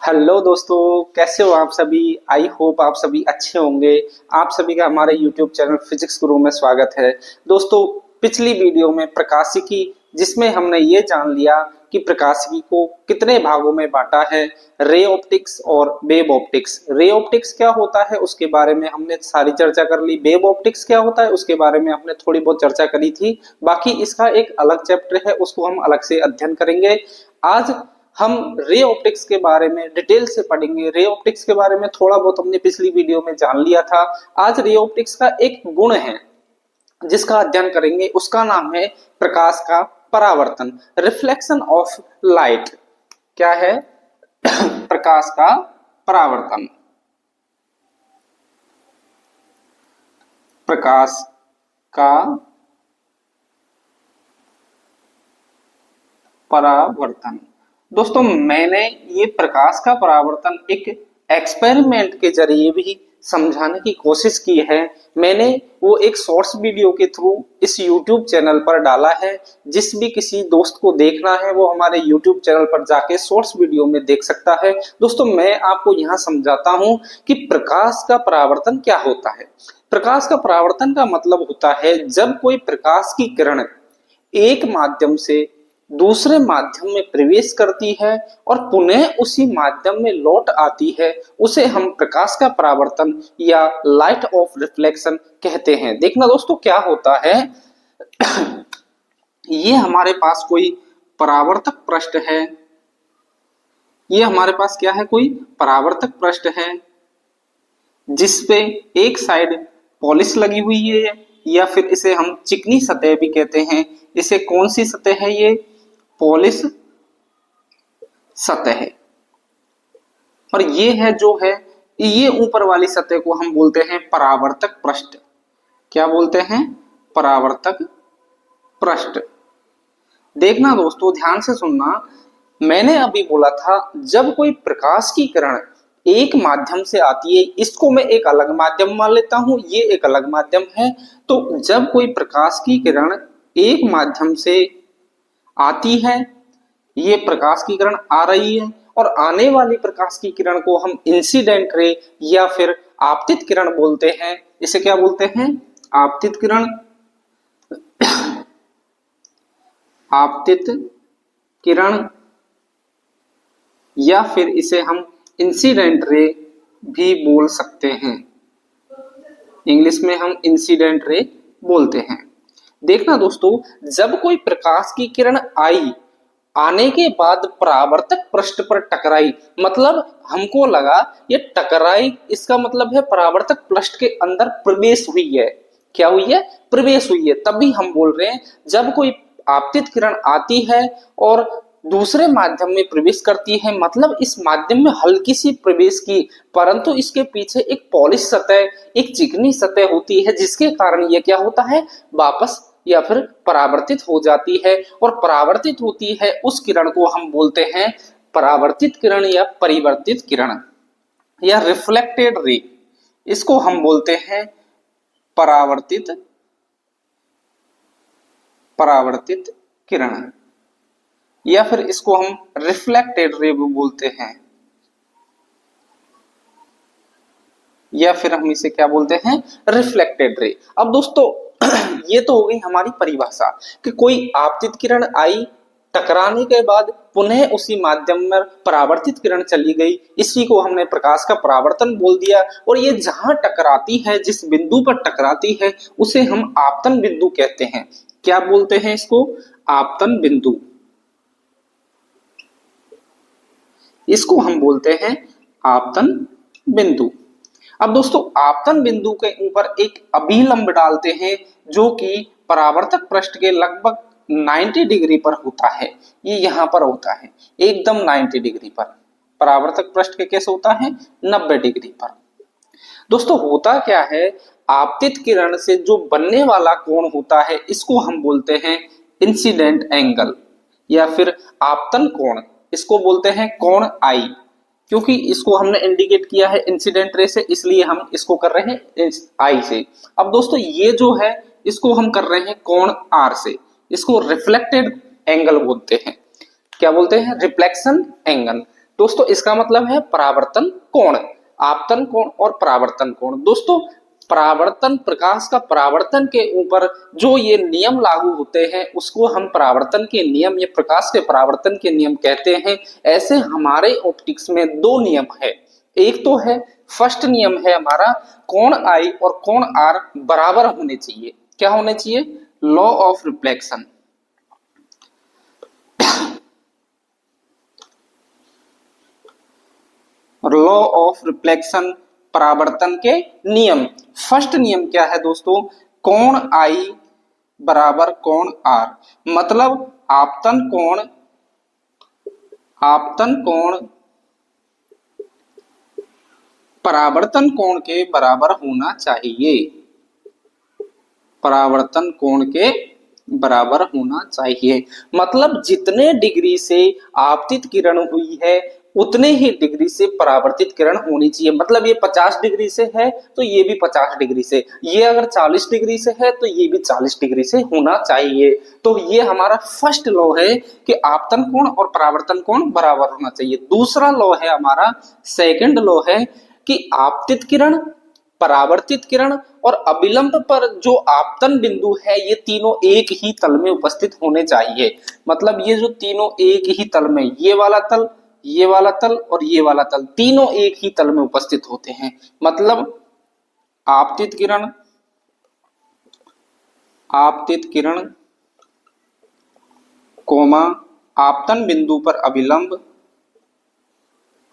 Hello दोस्तों, कैसे हो आप सभी। आई होप आप सभी अच्छे होंगे। आप सभी का हमारे यूट्यूब चैनल फिजिक्स गुरु में स्वागत है। दोस्तों, पिछली वीडियो में प्रकाशिकी, जिसमें हमने ये जान लिया कि प्रकाशिकी को कितने भागों में बांटा है, रे ऑप्टिक्स और वेव ऑप्टिक्स। रे ऑप्टिक्स क्या होता है उसके बारे में हमने सारी चर्चा कर ली। वेव ऑप्टिक्स क्या होता है उसके बारे में हमने थोड़ी बहुत चर्चा करी थी। बाकी इसका एक अलग चैप्टर है, उसको हम अलग से अध्ययन करेंगे। आज हम रे ऑप्टिक्स के बारे में डिटेल से पढ़ेंगे। रे ऑप्टिक्स के बारे में थोड़ा बहुत हमने पिछली वीडियो में जान लिया था। आज रे ऑप्टिक्स का एक गुण है जिसका अध्ययन करेंगे, उसका नाम है प्रकाश का परावर्तन, रिफ्लेक्शन ऑफ लाइट। क्या है? प्रकाश का परावर्तन। प्रकाश का परावर्तन। दोस्तों, मैंने ये प्रकाश का परावर्तन एक एक्सपेरिमेंट के जरिए भी समझाने की कोशिश की है। मैंने वो एक शॉर्ट्स वीडियो के थ्रू इस YouTube चैनल पर डाला है। जिस भी किसी दोस्त को देखना है वो हमारे YouTube चैनल पर जाके शॉर्ट्स वीडियो में देख सकता है। दोस्तों, मैं आपको यहाँ समझाता हूँ कि प्रकाश का परावर्तन क्या होता है। प्रकाश का परावर्तन का मतलब होता है जब कोई प्रकाश की किरण एक माध्यम से दूसरे माध्यम में प्रवेश करती है और पुनः उसी माध्यम में लौट आती है, उसे हम प्रकाश का परावर्तन या लाइट ऑफ रिफ्लेक्शन कहते हैं। देखना दोस्तों, क्या होता है, ये हमारे पास कोई परावर्तक पृष्ठ है। ये हमारे पास क्या है? कोई परावर्तक पृष्ठ है जिसपे एक साइड पॉलिश लगी हुई है, या फिर इसे हम चिकनी सतह भी कहते हैं। इसे कौन सी सतह है? ये पॉलिश सतह है। और ये है जो है, ये ऊपर वाली सतह को हम बोलते हैं परावर्तक पृष्ठ। क्या बोलते हैं? परावर्तक पृष्ठ। देखना दोस्तों, ध्यान से सुनना। मैंने अभी बोला था जब कोई प्रकाश की किरण एक माध्यम से आती है, इसको मैं एक अलग माध्यम मान लेता हूं, ये एक अलग माध्यम है। तो जब कोई प्रकाश की किरण एक माध्यम से आती है, ये प्रकाश की किरण आ रही है, और आने वाली प्रकाश की किरण को हम इंसिडेंट रे या फिर आपतित किरण बोलते हैं। इसे क्या बोलते हैं? आपतित किरण। आपतित किरण, या फिर इसे हम इंसिडेंट रे भी बोल सकते हैं। इंग्लिश में हम इंसिडेंट रे बोलते हैं। देखना दोस्तों, जब कोई प्रकाश की किरण आई, आने के बाद परावर्तक पृष्ठ पर टकराई, मतलब हमको लगा ये टकराई, इसका मतलब है परावर्तक पृष्ठ के अंदर प्रवेश हुई है। क्या हुई है? प्रवेश हुई है। तभी हम बोल रहे हैं जब कोई आपतित किरण आती है और दूसरे माध्यम में प्रवेश करती है, मतलब इस माध्यम में हल्की सी प्रवेश की, परंतु इसके पीछे एक पॉलिश सतह, एक चिकनी सतह होती है, जिसके कारण ये क्या होता है? वापस या फिर परावर्तित हो जाती है। और परावर्तित होती है उस किरण को हम बोलते हैं परावर्तित किरण या परिवर्तित किरण या रिफ्लेक्टेड रे। इसको हम बोलते हैं परावर्तित परावर्तित किरण, या फिर इसको हम रिफ्लेक्टेड रे भी बोलते हैं, या फिर हम इसे क्या बोलते हैं? Reflected ray. अब दोस्तों, ये तो हो गई हमारी परिभाषा कि कोई आपतित किरण आई, टकराने के बाद पुनः उसी माध्यम में परावर्तित किरण चली गई, इसी को हमने प्रकाश का परावर्तन बोल दिया। और ये जहां टकराती है, जिस बिंदु पर टकराती है, उसे हम आपतन बिंदु कहते हैं। क्या बोलते हैं इसको? आपतन बिंदु। इसको हम बोलते हैं आपतन बिंदु। अब दोस्तों, आपतन बिंदु के ऊपर एक अभिलंब डालते हैं जो कि परावर्तक पृष्ठ के लगभग 90 डिग्री पर होता है। ये यहां पर होता है एकदम 90 डिग्री पर। परावर्तक पृष्ठ के कैसे होता है? 90 डिग्री पर। दोस्तों, होता क्या है, आपतित किरण से जो बनने वाला कोण होता है, इसको हम बोलते हैं इंसिडेंट एंगल या फिर आपतन कोण। इसको बोलते हैं कोण आई। क्योंकि इसको हमने इंडिकेट किया है इंसिडेंट रे से, इसलिए हम इसको कर रहे हैं आई से। अब दोस्तों, ये जो है इसको हम कर रहे हैं कोण आर से। इसको रिफ्लेक्टेड एंगल बोलते हैं। क्या बोलते हैं? Reflection angle. दोस्तों इसका मतलब है परावर्तन कोण, आपतन कोण और परावर्तन कोण। दोस्तों परावर्तन, प्रकाश का परावर्तन के ऊपर जो ये नियम लागू होते हैं उसको हम परावर्तन के नियम या प्रकाश के परावर्तन के नियम कहते हैं। ऐसे हमारे ऑप्टिक्स में दो नियम है। एक तो है, फर्स्ट नियम है हमारा, कोण आई और कोण आर बराबर होने चाहिए। क्या होने चाहिए? Law of reflection. Law of reflection, परावर्तन के नियम। फर्स्ट नियम क्या है दोस्तों? कोण आई बराबर कोण आर, मतलब आपतन कोण परावर्तन कोण के बराबर होना चाहिए। परावर्तन कोण के बराबर होना चाहिए, मतलब जितने डिग्री से आपतित किरण हुई है उतने ही डिग्री से परावर्तित किरण होनी चाहिए। मतलब ये 50 डिग्री से है तो ये भी 50 डिग्री से, ये अगर 40 डिग्री से है तो ये भी 40 डिग्री से होना चाहिए। तो ये हमारा फर्स्ट लॉ है कि आपतन कोण और परावर्तन कोण बराबर होना चाहिए। दूसरा लॉ है हमारा, सेकंड लॉ है कि आपतित किरण, परावर्तित किरण और अभिलंब पर जो आपतन बिंदु है ये तीनों एक ही तल में उपस्थित होने चाहिए। मतलब ये जो तीनों एक ही तल में, ये वाला तल, ये वाला तल और ये वाला तल, तीनों एक ही तल में उपस्थित होते हैं। मतलब आपतित किरण, आपतित किरण कोमा आपतन बिंदु पर अभिलंब,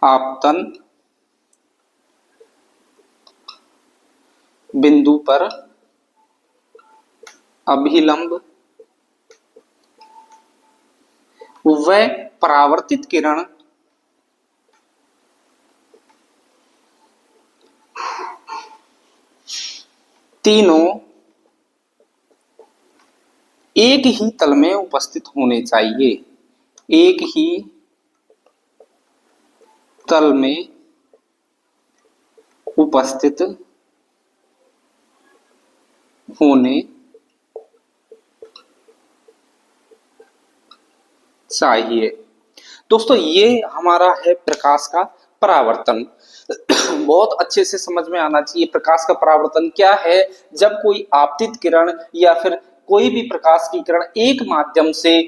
आपतन बिंदु पर अभिलंब व परावर्तित किरण तीनों एक ही तल में उपस्थित होने चाहिए। एक ही तल में उपस्थित होने चाहिए। दोस्तों ये हमारा है प्रकाश का परावर्तन। बहुत अच्छे से समझ में आना चाहिए प्रकाश का परावर्तन क्या है। जब कोई आपतित किरण या फिर कोई भी प्रकाश की किरण एक माध्यम से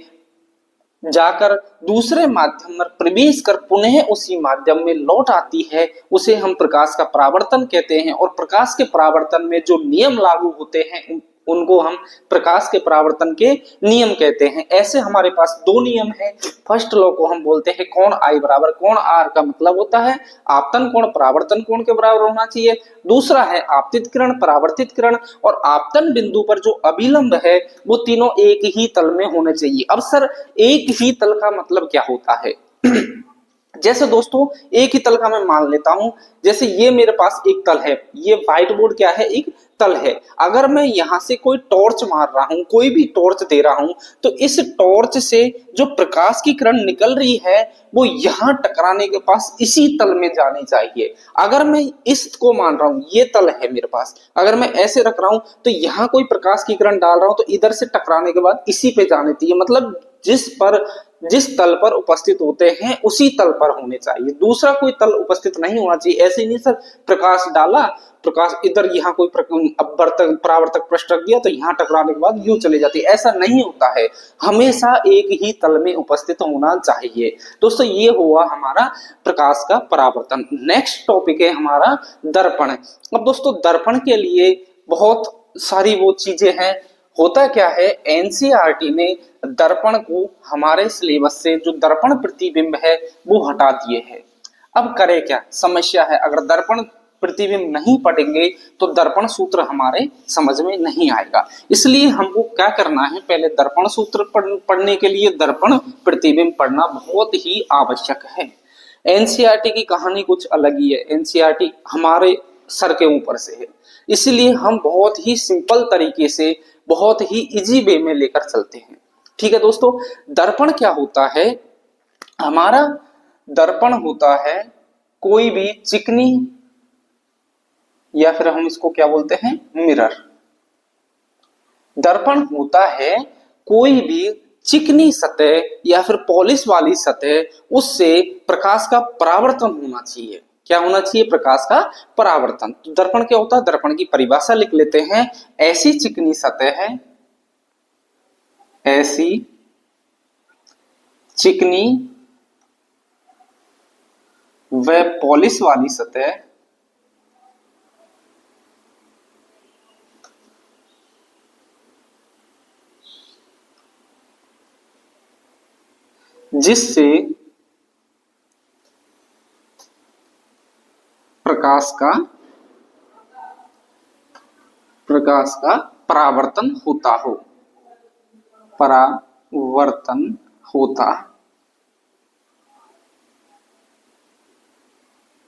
जाकर दूसरे माध्यम में प्रवेश कर पुनः उसी माध्यम में लौट आती है, उसे हम प्रकाश का परावर्तन कहते हैं। और प्रकाश के परावर्तन में जो नियम लागू होते हैं उनको हम प्रकाश के परावर्तन के नियम कहते हैं। ऐसे हमारे पास दो नियम है। फर्स्ट लॉ को हम बोलते हैं कोण आई बराबर कोण आर, का मतलब होता है आपतन कोण परावर्तन कोण के बराबर होना चाहिए। दूसरा है आपतित किरण, परावर्तित किरण और आपतन बिंदु पर जो अभिलंब है वो तीनों एक ही तल में होने चाहिए। अब सर एक ही तल का मतलब क्या होता है? जैसे दोस्तों एक ही तल का मैं मान लेता हूं, जैसे ये मेरे पास एक तल है, ये व्हाइट बोर्ड क्या है? एक तल है। अगर मैं यहां से कोई टॉर्च मार रहा हूं, कोई भी टॉर्च दे रहा हूं, तो इस टॉर्च से जो प्रकाश की किरण निकल रही है वो यहां टकराने के पास इसी तल में जानी चाहिए। अगर मैं इस को मान रहा हूं, ये तल है मेरे पास, अगर मैं ऐसे रख रहा हूं तो यहां कोई प्रकाश की किरण डाल रहा हूं तो इधर से टकराने के बाद इसी पे जानी चाहिए। मतलब जिस तल पर उपस्थित होते हैं उसी तल पर होने चाहिए, दूसरा कोई तल उपस्थित नहीं होना चाहिए। ऐसे नहीं सर प्रकाश डाला, प्रकाश इधर यहाँ कोई परावर्तक पृष्ठ रख दिया तो यहाँ टकराने के बाद यूं चले जाती है, ऐसा नहीं होता है। हमेशा एक ही तल में उपस्थित होना चाहिए। दोस्तों ये हुआ हमारा प्रकाश का परावर्तन। नेक्स्ट टॉपिक है हमारा दर्पण। अब दोस्तों दर्पण के लिए बहुत सारी वो चीजें हैं। होता क्या है, एनसीईआरटी ने दर्पण को हमारे सिलेबस से जो दर्पण प्रतिबिंब है वो हटा दिए है। अब करें क्या? समस्या है, अगर दर्पण प्रतिबिंब नहीं पढ़ेंगे तो दर्पण सूत्र हमारे समझ में नहीं आएगा। इसलिए हमको क्या करना है, पहले दर्पण सूत्र पढ़ने के लिए दर्पण प्रतिबिंब पढ़ना बहुत ही आवश्यक है। एनसीईआरटी की कहानी कुछ अलग ही है। एनसीईआरटी हमारे सर के ऊपर से है, इसलिए हम बहुत ही सिंपल तरीके से, बहुत ही इजी वे में लेकर चलते हैं। ठीक है दोस्तों, दर्पण क्या होता है? हमारा दर्पण होता है कोई भी चिकनी, या फिर हम इसको क्या बोलते हैं, मिरर। दर्पण होता है कोई भी चिकनी सतह या फिर पॉलिश वाली सतह, उससे प्रकाश का परावर्तन होना चाहिए। क्या होना चाहिए? प्रकाश का परावर्तन। तो दर्पण क्या होता है? दर्पण की परिभाषा लिख लेते हैं। ऐसी चिकनी सतह है, ऐसी चिकनी व पॉलिश वाली सतह जिससे प्रकाश का परावर्तन होता हो, परावर्तन होता,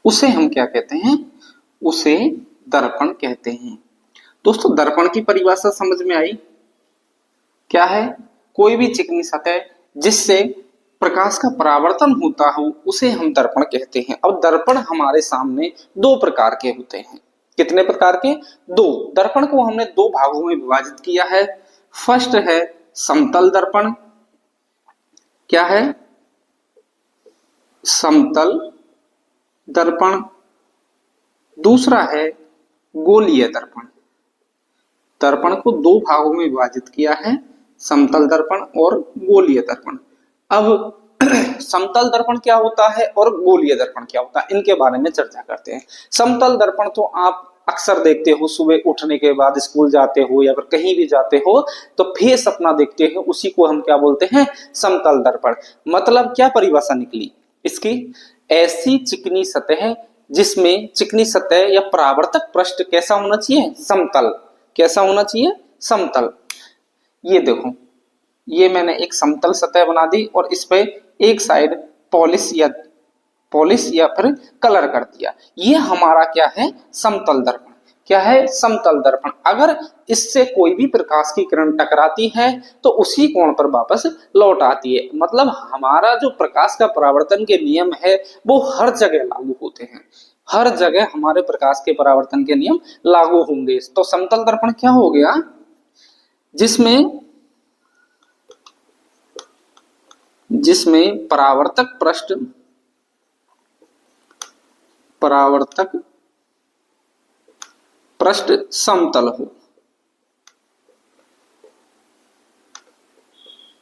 उसे हम क्या कहते हैं? उसे दर्पण कहते हैं। दोस्तों दर्पण की परिभाषा समझ में आई? क्या है? कोई भी चिकनी सतह जिससे प्रकाश का परावर्तन होता हो उसे हम दर्पण कहते हैं। अब दर्पण हमारे सामने दो प्रकार के होते हैं। कितने प्रकार के? दो। दर्पण को हमने दो भागों में विभाजित किया है। फर्स्ट है समतल दर्पण। क्या है? समतल दर्पण। दूसरा है गोलीय दर्पण। दर्पण को दो भागों में विभाजित किया है, समतल दर्पण और गोलीय दर्पण। अब समतल दर्पण क्या होता है और गोलीय दर्पण क्या होता है, इनके बारे में चर्चा करते हैं। समतल दर्पण तो आप अक्सर देखते हो, सुबह उठने के बाद स्कूल जाते हो या फिर कहीं भी जाते हो तो फेस अपना देखते हो, उसी को हम क्या बोलते हैं? समतल दर्पण। मतलब क्या परिभाषा निकली इसकी? ऐसी चिकनी सतह जिसमें चिकनी सतह या परावर्तक पृष्ठ कैसा होना चाहिए? समतल। कैसा होना चाहिए? समतल। ये देखो, ये मैंने एक समतल सतह बना दी और इस पे एक साइड पॉलिश या फिर कलर कर दिया। ये हमारा क्या है? समतल दर्पण। क्या है? समतल दर्पण। अगर इससे कोई भी प्रकाश की किरण टकराती है तो उसी कोण पर वापस लौट आती है। मतलब हमारा जो प्रकाश का परावर्तन के नियम है वो हर जगह लागू होते हैं। हर जगह हमारे प्रकाश के परावर्तन के नियम लागू होंगे। तो समतल दर्पण क्या हो गया? जिसमें परावर्तक पृष्ठ समतल हो।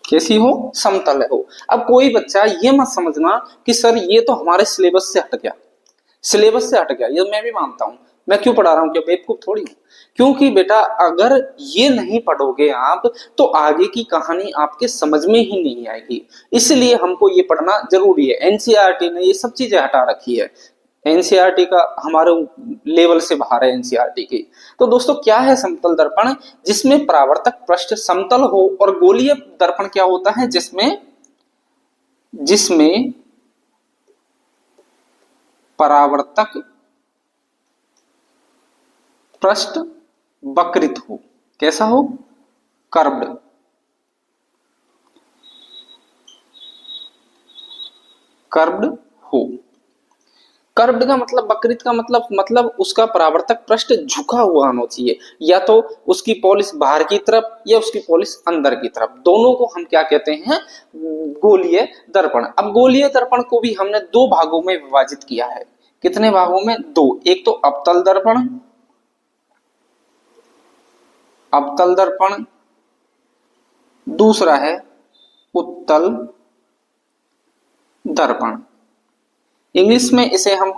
कैसी हो? समतल हो। अब कोई बच्चा ये मत समझना कि सर ये तो हमारे सिलेबस से हट गया, सिलेबस से हट गया। ये मैं भी मानता हूं, मैं क्यों पढ़ा रहा हूं? क्या बेवकूफ थोड़ी हूं? क्योंकि बेटा अगर ये नहीं पढ़ोगे आप तो आगे की कहानी आपके समझ में ही नहीं आएगी। इसलिए हमको ये पढ़ना जरूरी है। एनसीईआरटी ने ये सब चीजें हटा रखी है। एनसीईआरटी का हमारे लेवल से बाहर है एनसीईआरटी की। तो दोस्तों क्या है समतल दर्पण? जिसमें परावर्तक पृष्ठ समतल हो। और गोलीय दर्पण क्या होता है? जिसमें परावर्तक पृष्ठ वक्रित हो। कैसा हो? कर्व्ड। हो। कर्व्ड का मतलब, वक्रित का मतलब उसका परावर्तक पृष्ठ झुका हुआ होना चाहिए। या तो उसकी पॉलिश बाहर की तरफ या उसकी पॉलिश अंदर की तरफ, दोनों को हम क्या कहते हैं? गोलीय दर्पण। अब गोलीय दर्पण को भी हमने दो भागों में विभाजित किया है। कितने भागों में? दो। एक तो अवतल दर्पण, दूसरा है उत्तल दर्पण। इंग्लिश में इसे हम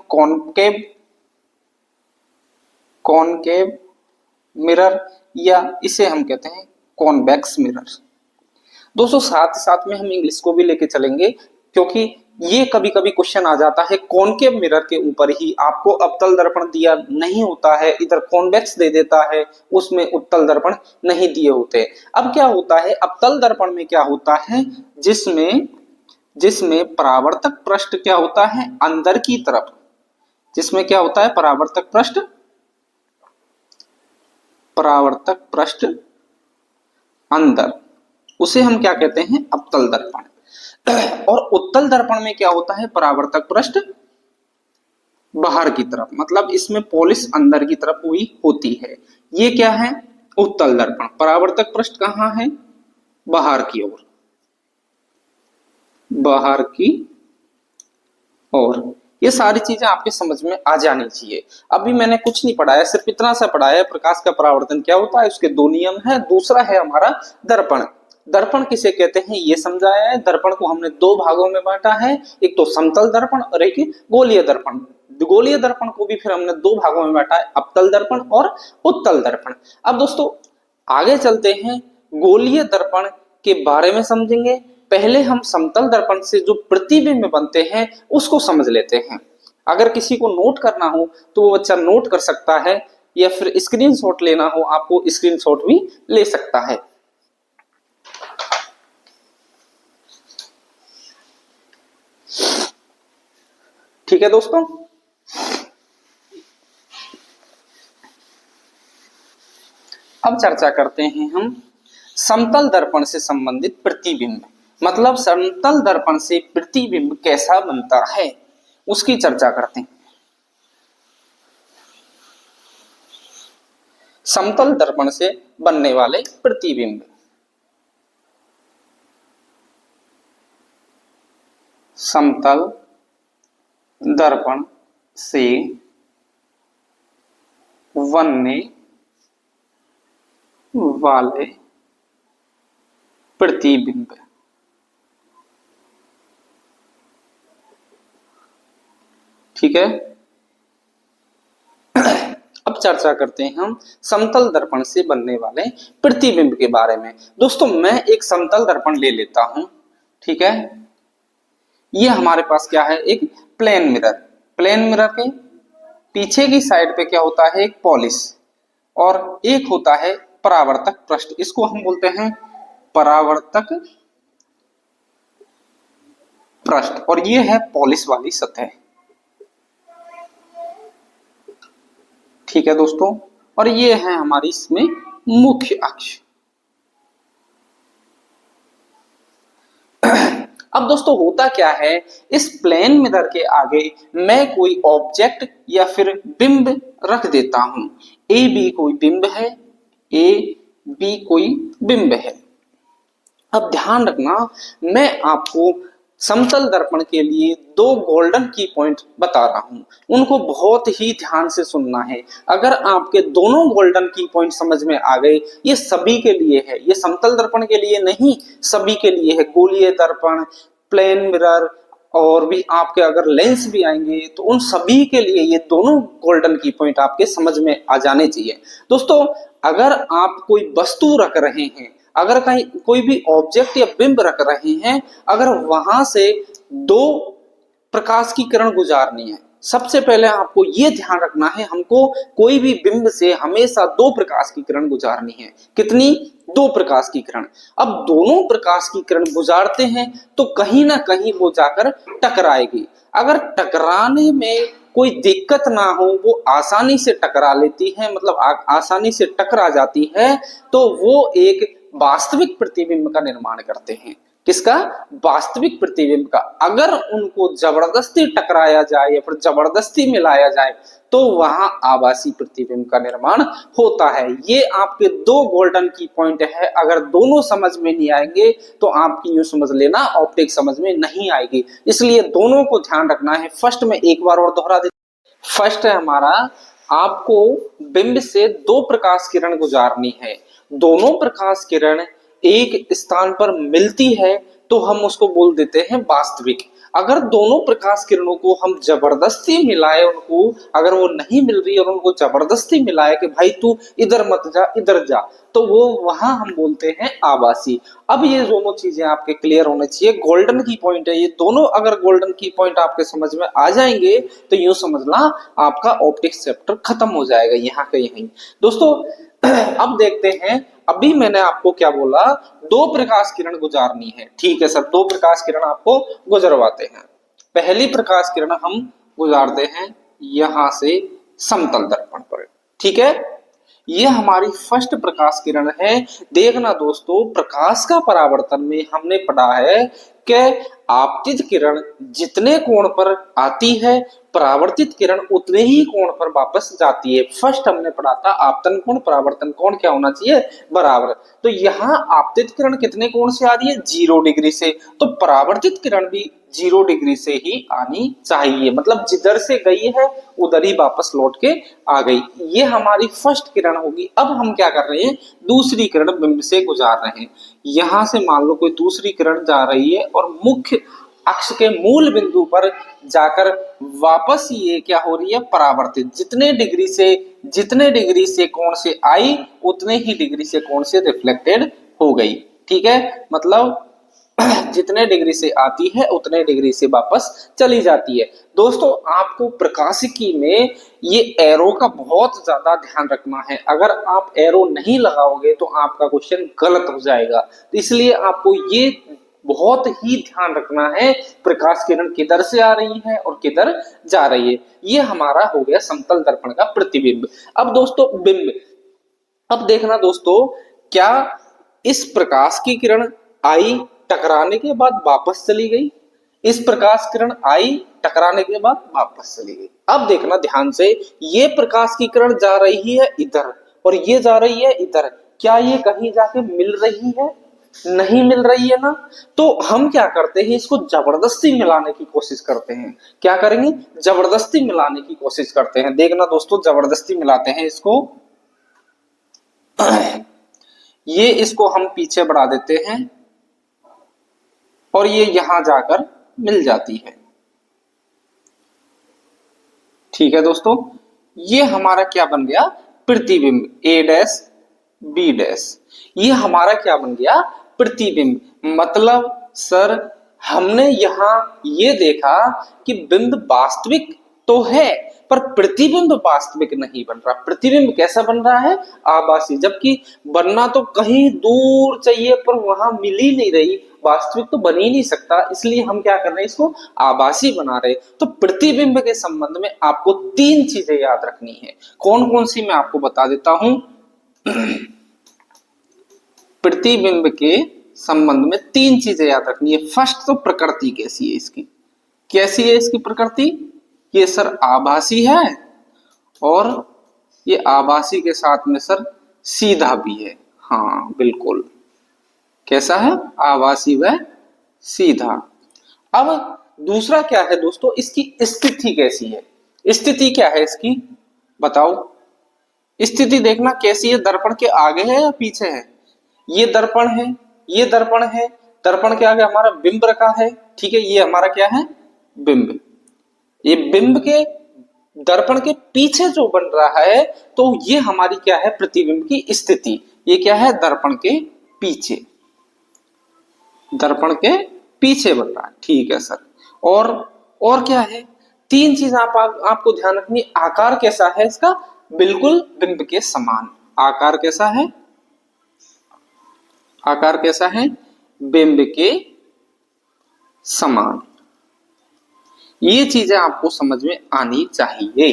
कॉनकेव मिरर या इसे हम कहते हैं कॉन्वेक्स मिरर। दोस्तों साथ साथ में हम इंग्लिश को भी लेके चलेंगे क्योंकि ये कभी कभी क्वेश्चन आ जाता है कॉनकेव मिरर के ऊपर ही। आपको अवतल दर्पण दिया नहीं होता है, इधर कॉन्वेक्स दे देता है, उसमें उत्तल दर्पण नहीं दिए होते। अब क्या होता है अवतल दर्पण में? क्या होता है? जिसमें परावर्तक पृष्ठ क्या होता है? अंदर की तरफ। जिसमें क्या होता है? परावर्तक पृष्ठ अंदर, उसे हम क्या कहते हैं? अवतल दर्पण। और उत्तल दर्पण में क्या होता है? परावर्तक पृष्ठ बाहर की तरफ, मतलब इसमें पॉलिश अंदर की तरफ हुई होती है। ये क्या है? उत्तल दर्पण। परावर्तक पृष्ठ कहाँ है? बाहर की ओर। बाहर की ओर। ये सारी चीजें आपके समझ में आ जानी चाहिए। अभी मैंने कुछ नहीं पढ़ाया, सिर्फ इतना सा पढ़ाया प्रकाश का परावर्तन क्या होता है, उसके दो नियम है। दूसरा है हमारा दर्पण। दर्पण किसे कहते हैं ये समझाया है। दर्पण को हमने दो भागों में बांटा है, एक तो समतल दर्पण और एक गोलीय दर्पण। गोलीय दर्पण को भी फिर हमने दो भागों में बांटा है, अवतल दर्पण और उत्तल दर्पण। अब दोस्तों आगे चलते हैं, गोलीय दर्पण के बारे में समझेंगे। पहले हम समतल दर्पण से जो प्रतिबिंब बनते हैं उसको समझ लेते हैं। अगर किसी को नोट करना हो तो वो बच्चा नोट कर सकता है, या फिर स्क्रीनशॉट लेना हो आपको स्क्रीनशॉट भी ले सकता है। ठीक है दोस्तों, अब चर्चा करते हैं हम समतल दर्पण से संबंधित प्रतिबिंब। मतलब समतल दर्पण से प्रतिबिंब कैसा बनता है उसकी चर्चा करते हैं। समतल दर्पण से बनने वाले प्रतिबिंब। समतल दर्पण से बनने वाले प्रतिबिंब। ठीक है, अब चर्चा करते हैं हम समतल दर्पण से बनने वाले प्रतिबिंब के बारे में। दोस्तों मैं एक समतल दर्पण ले लेता हूं, ठीक है। ये हमारे पास क्या है, एक प्लेन मिरर। प्लेन मिरर के पीछे की साइड पे क्या होता है, एक पॉलिश, और एक होता है परावर्तक पृष्ठ। इसको हम बोलते हैं परावर्तक पृष्ठ, और ये है पॉलिश वाली सतह। ठीक है दोस्तों, और ये है हमारी इसमें मुख्य अक्ष। अब दोस्तों होता क्या है, इस प्लेन मिरर के आगे मैं कोई ऑब्जेक्ट या फिर बिंब रख देता हूं। ए बी कोई बिंब है, ए बी कोई बिंब है। अब ध्यान रखना, मैं आपको समतल दर्पण के लिए दो गोल्डन की पॉइंट बता रहा हूं, उनको बहुत ही ध्यान से सुनना है। अगर आपके दोनों गोल्डन की पॉइंट समझ में आ गए, ये सभी के लिए है, ये समतल दर्पण के लिए नहीं, सभी के लिए है। गोलीय दर्पण, प्लेन मिरर, और भी आपके अगर लेंस भी आएंगे तो उन सभी के लिए ये दोनों गोल्डन की पॉइंट आपके समझ में आ जाने चाहिए। दोस्तों अगर आप कोई वस्तु रख रहे हैं, अगर कहीं कोई भी ऑब्जेक्ट या बिंब रख रहे हैं, अगर वहां से दो प्रकाश की किरण गुजारनी है, सबसे पहले आपको यह ध्यान रखना है, हमको कोई भी बिंब से हमेशा दो प्रकाश की किरण गुजारनी है। कितनी? दो प्रकाश की किरण। अब दोनों प्रकाश की किरण गुजारते हैं तो कहीं ना कहीं वो जाकर टकराएगी। अगर टकराने में कोई दिक्कत ना हो, वो आसानी से टकरा लेती है, मतलब आसानी से टकरा जाती है, तो वो एक वास्तविक प्रतिबिंब का निर्माण करते हैं। किसका? वास्तविक प्रतिबिंब का। अगर उनको जबरदस्ती टकराया जाए या फिर जबरदस्ती मिलाया जाए तो वहां आभासी प्रतिबिंब का निर्माण होता है। ये आपके दो गोल्डन की पॉइंट है। अगर दोनों समझ में नहीं आएंगे तो आपकी यूं समझ लेना ऑप्टिक समझ में नहीं आएगी, इसलिए दोनों को ध्यान रखना है। फर्स्ट में एक बार और दोहरा देते। फर्स्ट है हमारा, आपको बिंब से दो प्रकाश किरण गुजारनी है। दोनों प्रकाश किरण एक स्थान पर मिलती है तो हम उसको बोल देते हैं वास्तविक। अगर दोनों प्रकाश किरणों को हम जबरदस्ती मिलाए, उनको अगर वो नहीं मिल रही और उनको जबरदस्ती मिलाए कि भाई तू इधर मत जा इधर जा, तो वो वहां हम बोलते हैं आभासी। अब ये दोनों चीजें आपके क्लियर होने चाहिए। गोल्डन की पॉइंट है ये दोनों, अगर गोल्डन की पॉइंट आपके समझ में आ जाएंगे तो यूं समझना आपका ऑप्टिक्स चैप्टर खत्म हो जाएगा यहाँ के यहीं। दोस्तों अब देखते हैं, अभी मैंने आपको क्या बोला, दो प्रकाश किरण गुजारनी है। ठीक है सर, दो प्रकाश किरण आपको गुजरवाते हैं। पहली प्रकाश किरण हम गुजारते हैं यहां से समतल दर्पण पर। ठीक है, ये हमारी फर्स्ट प्रकाश किरण है। देखना दोस्तों, प्रकाश का परावर्तन में हमने पढ़ा है कि आपतित किरण जितने कोण पर आती है, परावर्तित किरण उतने ही कोण पर वापस जाती है। फर्स्ट हमने पढ़ा था आपतन कोण परावर्तन कोण क्या होना चाहिए, बराबर। तो यहाँ आपतित किरण कितने कोण से आ रही है, 0 डिग्री से, तो परावर्तित किरण भी 0 डिग्री से ही आनी चाहिए, मतलब जिधर से गई है उधर ही वापस लौट के आ गई। ये हमारी फर्स्ट किरण होगी। अब हम क्या कर रहे हैं, दूसरी किरण बिंब से गुजार रहे हैं। यहां से मान लो कोई दूसरी किरण जा रही है और मुख्य अक्ष के मूल बिंदु पर जाकर वापस ये क्या हो रही है, परावर्तित। जितने डिग्री से कोण से आई उतने ही डिग्री से कोण से रिफ्लेक्टेड हो गई। ठीक है, मतलब जितने डिग्री से आती है उतने डिग्री से वापस चली जाती है। दोस्तों आपको प्रकाशिकी में ये एरो का बहुत ज्यादा ध्यान रखना है। अगर आप एरो नहीं लगाओगे तो आपका क्वेश्चन गलत हो जाएगा। तो इसलिए आपको ये बहुत ही ध्यान रखना है, प्रकाश किरण किधर से आ रही है और किधर जा रही है। ये हमारा हो गया समतल दर्पण का प्रतिबिंब। अब दोस्तों बिंब, अब देखना दोस्तों, क्या इस प्रकाश की किरण आई, टकराने के बाद वापस चली गई, इस प्रकाश किरण आई, टकराने के बाद वापस चली गई। अब देखना ध्यान से, ये प्रकाश की किरण जा रही है इधर और ये जा रही है इधर, क्या ये कहीं जाके मिल रही है, नहीं मिल रही है ना। तो हम क्या करते हैं, इसको जबरदस्ती मिलाने की कोशिश करते हैं। क्या करेंगे, जबरदस्ती मिलाने की कोशिश करते हैं। देखना दोस्तों, जबरदस्ती मिलाते हैं इसको, ये इसको हम पीछे बढ़ा देते हैं और ये यहां जाकर मिल जाती है। ठीक है दोस्तों, ये हमारा क्या बन गया, प्रतिबिंब, A डैश B डैश, ये हमारा क्या बन गया, प्रतिबिंब। मतलब सर हमने यहां ये देखा कि बिंब वास्तविक तो है पर प्रतिबिंब वास्तविक नहीं बन रहा। प्रतिबिंब कैसा बन रहा है, आभासी, जबकि बनना तो कहीं दूर चाहिए पर वहां मिल ही नहीं रही, वास्तविक तो बन ही नहीं सकता। इसलिए हम क्या कर रहे हैं, इसको आभासी बना रहे। तो प्रतिबिंब के संबंध में आपको 3 चीजें याद रखनी है। कौन कौन सी मैं आपको बता देता हूं। प्रतिबिंब के संबंध में 3 चीजें याद रखनी है। फर्स्ट तो प्रकृति कैसी है इसकी, कैसी है इसकी प्रकृति, ये सर आभासी है और ये आभासी के साथ में सर सीधा भी है। हाँ बिल्कुल, कैसा है, आभासी व सीधा। अब दूसरा क्या है दोस्तों, इसकी स्थिति कैसी है, स्थिति क्या है इसकी बताओ। स्थिति देखना कैसी है, दर्पण के आगे है या पीछे है। ये दर्पण है, ये दर्पण है, दर्पण के आगे हमारा बिंब रखा है। ठीक है, ये हमारा क्या है, बिंब। ये बिंब के दर्पण के पीछे जो बन रहा है तो ये हमारी क्या है, प्रतिबिंब की स्थिति। ये क्या है, दर्पण के पीछे, दर्पण के पीछे बन रहा है। ठीक है सर, और क्या है, 3 चीज आपको ध्यान रखनी। आकार कैसा है इसका, बिल्कुल बिंब के समान। आकार कैसा है, आकार कैसा है, बिंब के समान। ये चीजें आपको समझ में आनी चाहिए।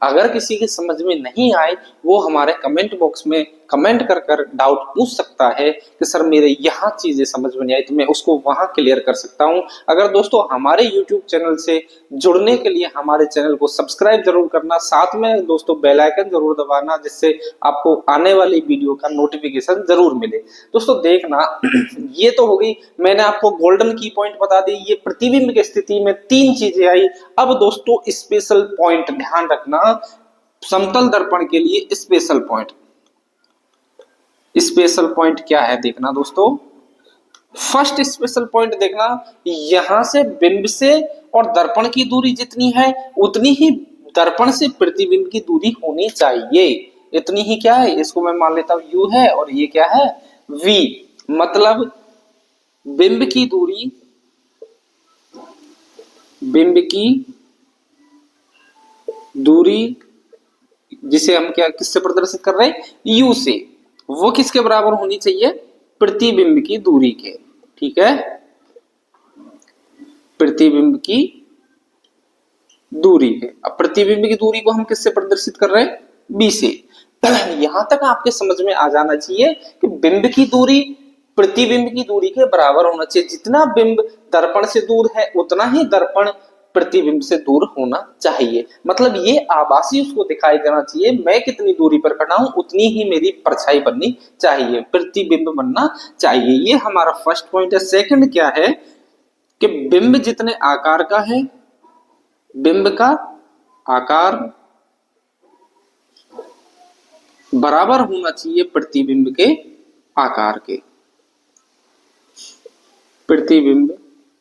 अगर किसी के समझ में नहीं आए वो हमारे कमेंट बॉक्स में कमेंट कर कर डाउट पूछ सकता है कि सर मेरे यहाँ चीजें समझ में नहीं आई, तो मैं उसको वहां क्लियर कर सकता हूँ। अगर दोस्तों हमारे यूट्यूब चैनल से जुड़ने के लिए हमारे चैनल को सब्सक्राइब जरूर करना, साथ में दोस्तों बेल आइकन जरूर दबाना, जिससे आपको आने वाली वीडियो का नोटिफिकेशन जरूर मिले। दोस्तों देखना, ये तो हो गई, मैंने आपको गोल्डन की पॉइंट बता दी। ये प्रतिबिंब की स्थिति में 3 चीजें आई। अब दोस्तों स्पेशल पॉइंट ध्यान रखना, समतल दर्पण के लिए स्पेशल पॉइंट। स्पेशल पॉइंट क्या है देखना दोस्तों, फर्स्ट स्पेशल पॉइंट देखना, यहां से बिंब से और दर्पण की दूरी जितनी है उतनी ही दर्पण से प्रतिबिंब की दूरी होनी चाहिए। इतनी ही क्या है, इसको मैं मान लेता हूं u है और ये क्या है, v। मतलब बिंब की दूरी, बिंब की दूरी जिसे हम क्या किससे प्रदर्शित कर रहे हैं, u से, वो किसके बराबर होनी चाहिए, प्रतिबिंब की दूरी के। ठीक है, प्रतिबिंब की दूरी है। अब प्रतिबिंब की दूरी को हम किससे प्रदर्शित कर रहे हैं, b से। यहां तक आपके समझ में आ जाना चाहिए कि बिंब की दूरी प्रतिबिंब की दूरी के बराबर होना चाहिए। जितना बिंब दर्पण से दूर है उतना ही दर्पण प्रतिबिंब से दूर होना चाहिए। मतलब ये आभासी उसको दिखाई देना चाहिए, मैं कितनी दूरी पर खड़ा हूं उतनी ही मेरी परछाई बननी चाहिए, प्रतिबिंब बनना चाहिए। ये हमारा फर्स्ट पॉइंट है। सेकंड क्या है कि बिंब जितने आकार का है, बिंब का आकार बराबर होना चाहिए प्रतिबिंब के आकार के, प्रतिबिंब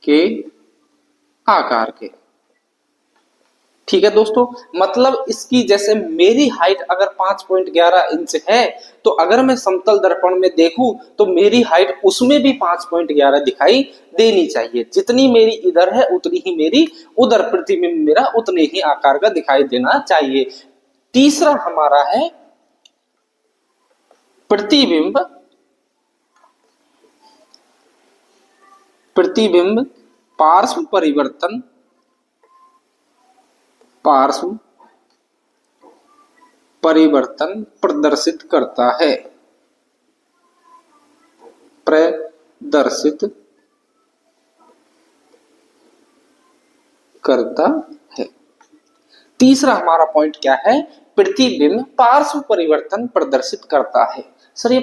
के आकार के। ठीक है दोस्तों, मतलब इसकी जैसे मेरी हाइट अगर 5.11 इंच है, तो अगर मैं समतल दर्पण में देखूं तो मेरी हाइट उसमें भी 5.11 दिखाई देनी चाहिए। जितनी मेरी इधर है उतनी ही मेरी उधर, प्रतिबिंब मेरा उतने ही आकार का दिखाई देना चाहिए। तीसरा हमारा है प्रतिबिंब, प्रतिबिंब पार्श्व परिवर्तन, पार्श्व परिवर्तन प्रदर्शित करता है, प्रदर्शित करता है। तीसरा हमारा पॉइंट क्या है, प्रतिबिंब पार्श्व परिवर्तन प्रदर्शित करता है। सर ये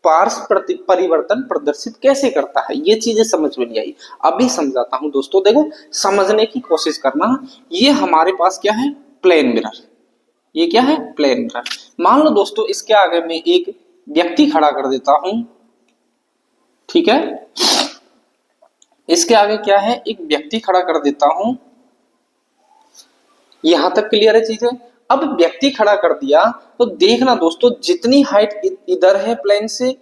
पार्श्व परिवर्तन प्रदर्शित कैसे करता है, ये चीजें समझ में नहीं आई, अभी समझाता हूं दोस्तों। देखो समझने की कोशिश करना। ये हमारे पास क्या है, प्लेन मिरर। ये क्या है, प्लेन मिरर। मान लो दोस्तों इसके आगे मैं एक व्यक्ति खड़ा कर देता हूं, ठीक है, इसके आगे क्या है, एक व्यक्ति खड़ा कर देता हूं। यहां तक क्लियर है चीजें। अब व्यक्ति खड़ा कर दिया तो देखना दोस्तों, जितनी हाइट इधर है प्लेन से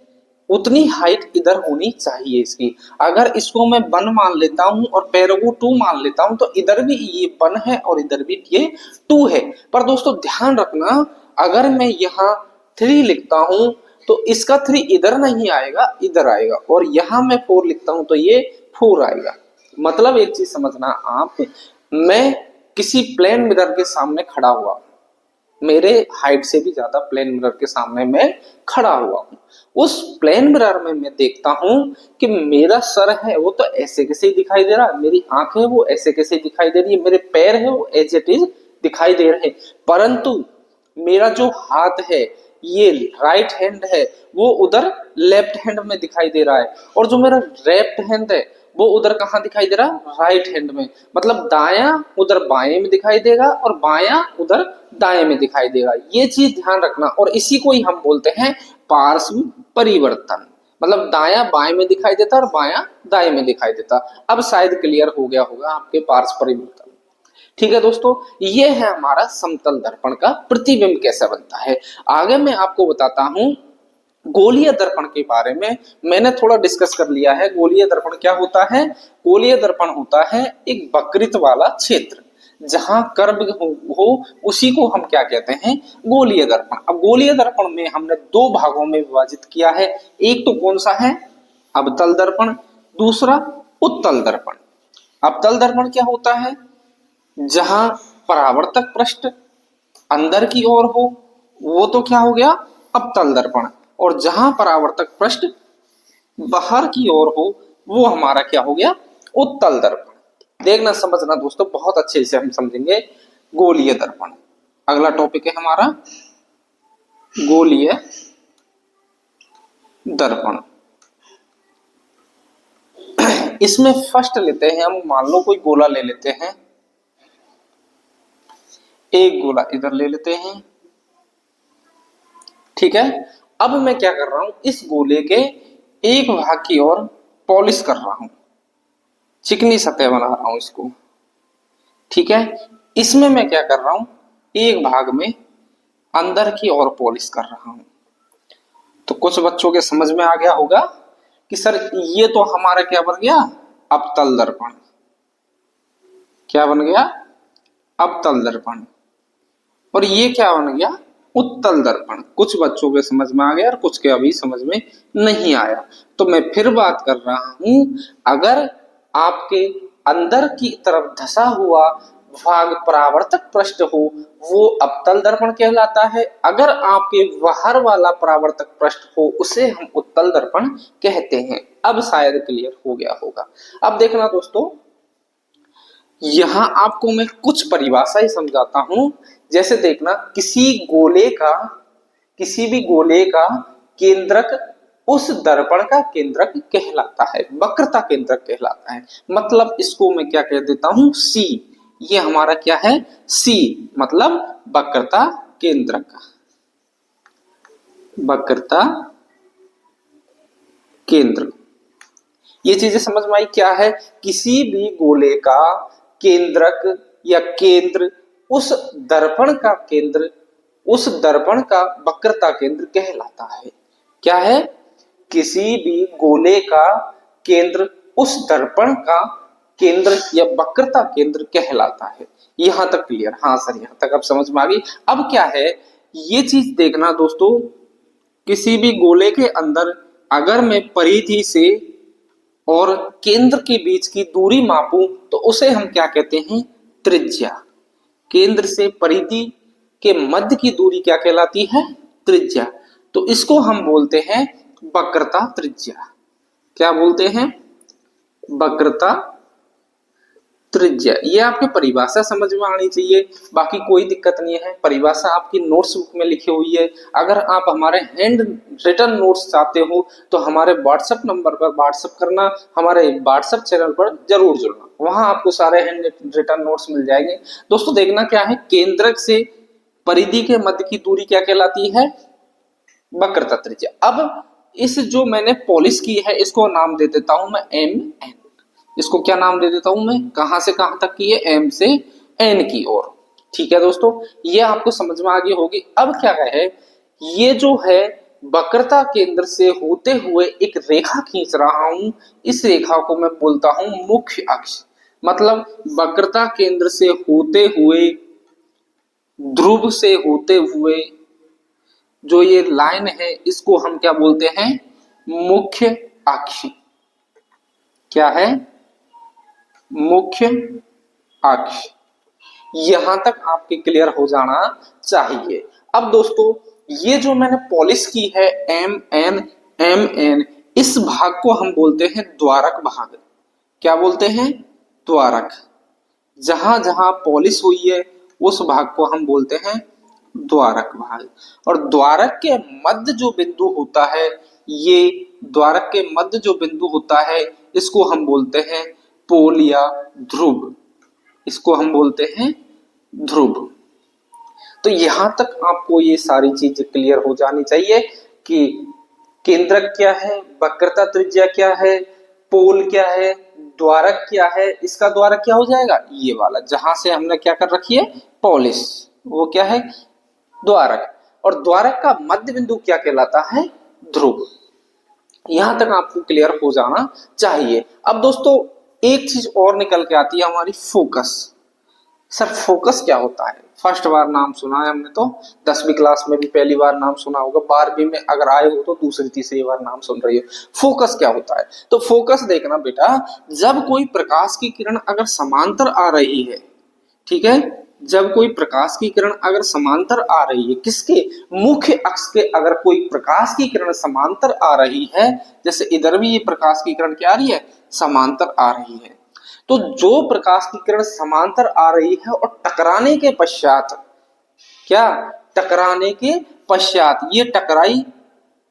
उतनी हाइट इधर होनी चाहिए इसकी। अगर इसको मैं 1 मान लेता हूं और पैरों को 2 मान लेता हूं, तो इधर भी ये 1 है और इधर भी ये 2 है। पर दोस्तों ध्यान रखना, अगर मैं यहाँ 3 लिखता हूं तो इसका 3 इधर नहीं आएगा, इधर आएगा, और यहां मैं 4 लिखता हूं तो ये 4 आएगा। मतलब एक चीज समझना आप, मैं किसी प्लेन मिरर के सामने खड़ा हुआ, मेरे हाइट से भी ज्यादा प्लेन मिरर के सामने मैं खड़ा हुआ हूं। उस प्लेन मिरर में मैं देखता हूं कि मेरा सर है वो तो ऐसे कैसे दिखाई दे रहा है, मेरी आंखें है वो ऐसे कैसे दिखाई दे रही है, मेरे पैर है वो एज इट इज दिखाई दे रहे हैं। परंतु मेरा जो हाथ है, ये राइट हैंड है, वो उधर लेफ्ट हैंड में दिखाई दे रहा है, और जो मेरा लेफ्ट हैंड है वो उधर कहां दिखाई दे रहा, राइट हैंड में। मतलब दायां उधर बाएं में दिखाई देगा और बायां उधर दाएं में दिखाई देगा। ये चीज ध्यान रखना, और इसी को ही हम बोलते हैं पार्श्व परिवर्तन। मतलब दायां बाएं में दिखाई देता और बायां दाएं में दिखाई देता। अब शायद क्लियर हो गया होगा आपके पार्श्व परिवर्तन। ठीक है दोस्तों, ये है हमारा समतल दर्पण का प्रतिबिंब कैसा बनता है। आगे मैं आपको बताता हूं गोलीय दर्पण के बारे में। मैंने थोड़ा डिस्कस कर लिया है। गोलीय दर्पण क्या होता है, गोलीय दर्पण होता है एक वक्रित वाला क्षेत्र जहां कर्व हो उसी को हम क्या कहते हैं, गोलीय दर्पण। अब गोलीय दर्पण में हमने 2 भागों में विभाजित किया है। एक तो कौन सा है, अवतल दर्पण, दूसरा उत्तल दर्पण। अवतल दर्पण क्या होता है, जहां परावर्तक पृष्ठ अंदर की ओर हो वो तो क्या हो गया, अवतल दर्पण, और जहां परावर्तक पृष्ठ बाहर की ओर हो वो हमारा क्या हो गया, उत्तल दर्पण। देखना समझना दोस्तों, बहुत अच्छे से हम समझेंगे गोलीय दर्पण। अगला टॉपिक है हमारा गोलीय दर्पण। इसमें फर्स्ट लेते हैं हम, मान लो कोई गोला ले लेते हैं, एक गोला इधर ले लेते हैं, ठीक है। अब मैं क्या कर रहा हूं, इस गोले के एक भाग की ओर पॉलिश कर रहा हूं, चिकनी सतह बना रहा हूं इसको, ठीक है। इसमें मैं क्या कर रहा हूं, एक भाग में अंदर की ओर पॉलिश कर रहा हूं। तो कुछ बच्चों के समझ में आ गया होगा कि सर ये तो हमारा क्या बन गया, अवतल दर्पण। क्या बन गया, अवतल दर्पण। और ये क्या बन गया, उत्तल दर्पण। कुछ बच्चों के समझ में आ गया और कुछ के अभी समझ में नहीं आया। तो मैं फिर बात कर रहा हूं, अगर आपके अंदर की तरफ धसा हुआ भाग परावर्तक पृष्ठ हो वो अवतल दर्पण कहलाता है। अगर आपके बाहर वाला परावर्तक पृष्ठ हो उसे हम उत्तल दर्पण कहते हैं। अब शायद क्लियर हो गया होगा। अब देखना दोस्तों, यहां आपको मैं कुछ परिभाषाएं समझाता हूं। जैसे देखना, किसी भी गोले का केंद्रक उस दर्पण का केंद्रक कहलाता है, वक्रता केंद्रक कहलाता है। मतलब इसको मैं क्या कह देता हूं, सी। ये हमारा क्या है, सी, मतलब वक्रता केंद्रक। वक्रता केंद्र, ये चीजें समझ में आई क्या है। किसी भी गोले का केंद्रक या केंद्र उस दर्पण का केंद्र, उस दर्पण का वक्रता केंद्र कहलाता है। क्या है, किसी भी गोले का केंद्र उस दर्पण का केंद्र या वक्रता केंद्र कहलाता है। यहां तक क्लियर? हाँ सर, यहां तक अब समझ में आ गई। अब क्या है, ये चीज देखना दोस्तों, किसी भी गोले के अंदर अगर मैं परिधि से और केंद्र के बीच की दूरी मापूं तो उसे हम क्या कहते हैं, त्रिज्या। केंद्र से परिधि के मध्य की दूरी क्या कहलाती है, त्रिज्या। तो इसको हम बोलते हैं वक्रता त्रिज्या। क्या बोलते हैं, वक्रता त्रिज्या। ये आपके परिभाषा समझ में आनी चाहिए, बाकी कोई दिक्कत नहीं है। परिभाषा आपकी नोट्स बुक में लिखी हुई है। अगर आप हमारे हैंड रिटन नोट्स चाहते हो तो हमारे व्हाट्सएप नंबर पर व्हाट्सएप करना, हमारे व्हाट्सएप चैनल पर जरूर जुड़ना, वहां आपको सारे हैंड रिटन नोट्स मिल जाएंगे। दोस्तों देखना क्या है, केंद्रक से परिधि के मध्य की दूरी क्या कहलाती है, वक्रता त्रिज्या। अब इस जो मैंने पॉलिश की है इसको नाम दे देता हूं मैं एम एन। इसको क्या नाम दे देता हूं मैं, कहां से कहां तक की है, एम से एन की ओर। ठीक है दोस्तों, ये आपको समझ में आ गई होगी। अब क्या है, ये जो है वक्रता केंद्र से होते हुए एक रेखा खींच रहा हूं, इस रेखा को मैं बोलता हूं मुख्य अक्ष। मतलब वक्रता केंद्र से होते हुए, ध्रुव से होते हुए जो ये लाइन है इसको हम क्या बोलते हैं, मुख्य अक्ष। क्या है, मुख्य अक्ष। यहां तक आपके क्लियर हो जाना चाहिए। अब दोस्तों ये जो मैंने पॉलिश की है एम एन, इस भाग को हम बोलते हैं द्वारक भाग। क्या बोलते हैं, द्वारक। जहां जहां पॉलिश हुई है उस भाग को हम बोलते हैं द्वारक भाग। और द्वारक के मध्य जो बिंदु होता है, ये द्वारक के मध्य जो बिंदु होता है इसको हम बोलते हैं पोल या ध्रुव। इसको हम बोलते हैं ध्रुव। तो यहां तक आपको ये सारी चीजें क्लियर हो जानी चाहिए कि केंद्रक क्या है, वक्रता त्रिज्या क्या है, पोल क्या है, द्वारक क्या है। इसका द्वारक क्या हो जाएगा, ये वाला जहां से हमने क्या कर रखी है पॉलिश, वो क्या है द्वारक। और द्वारक का मध्य बिंदु क्या कहलाता है, ध्रुव। यहां तक आपको क्लियर हो जाना चाहिए। अब दोस्तों एक चीज और निकल के आती है हमारी, फोकस। सर फोकस क्या होता है, फर्स्ट बार नाम सुना है हमने तो, 10वीं क्लास में भी पहली बार नाम सुना होगा, 12वीं में अगर आए हो तो दूसरी तीसरी बार नाम सुन रही हो। फोकस क्या होता है, तो फोकस देखना बेटा, जब कोई प्रकाश की किरण अगर समांतर आ रही है, ठीक है, जब कोई प्रकाश की किरण अगर समांतर आ रही है, किसके, मुख्य अक्ष के, अगर कोई प्रकाश की किरण समांतर आ रही है, जैसे इधर भी ये प्रकाश की किरण क्या आ रही है, समांतर आ रही है, तो जो प्रकाश की किरण समांतर आ रही है और टकराने के पश्चात, क्या, टकराने के पश्चात ये टकराई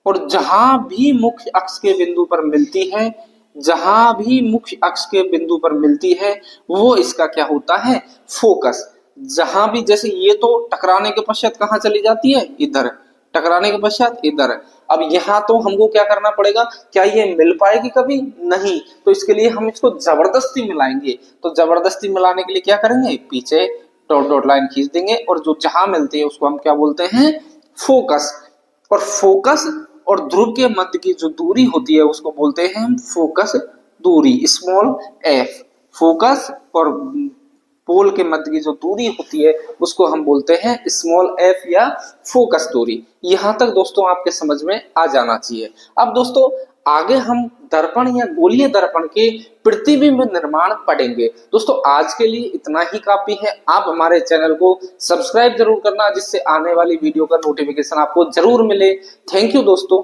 और जहां भी मुख्य अक्ष के बिंदु पर मिलती है, जहां भी मुख्य अक्ष के बिंदु पर मिलती है वो इसका क्या होता है, फोकस। जहां भी, जैसे ये तो टकराने के पश्चात कहां चली जाती है, इधर, टकराने के पश्चात इधर। अब यहाँ तो हमको क्या करना पड़ेगा, क्या ये मिल पाएगी कभी, नहीं, तो इसके लिए हम इसको जबरदस्ती मिलाएंगे। तो जबरदस्ती मिलाने के लिए क्या करेंगे, पीछे डॉट डॉट लाइन खींच देंगे और जो जहां मिलती है उसको हम क्या बोलते हैं, फोकस। और फोकस और ध्रुव के मध्य की जो दूरी होती है उसको बोलते हैं हम फोकस दूरी, स्मॉल एफ। फोकस और पोल के मध्य की जो दूरी होती है उसको हम बोलते हैं स्मॉल एफ या फोकस दूरी। यहां तक दोस्तों आपके समझ में आ जाना चाहिए। अब दोस्तों आगे हम दर्पण या गोलीय दर्पण के प्रतिबिंब निर्माण पढ़ेंगे। दोस्तों आज के लिए इतना ही काफी है। आप हमारे चैनल को सब्सक्राइब जरूर करना जिससे आने वाली वीडियो का नोटिफिकेशन आपको जरूर मिले। थैंक यू दोस्तों।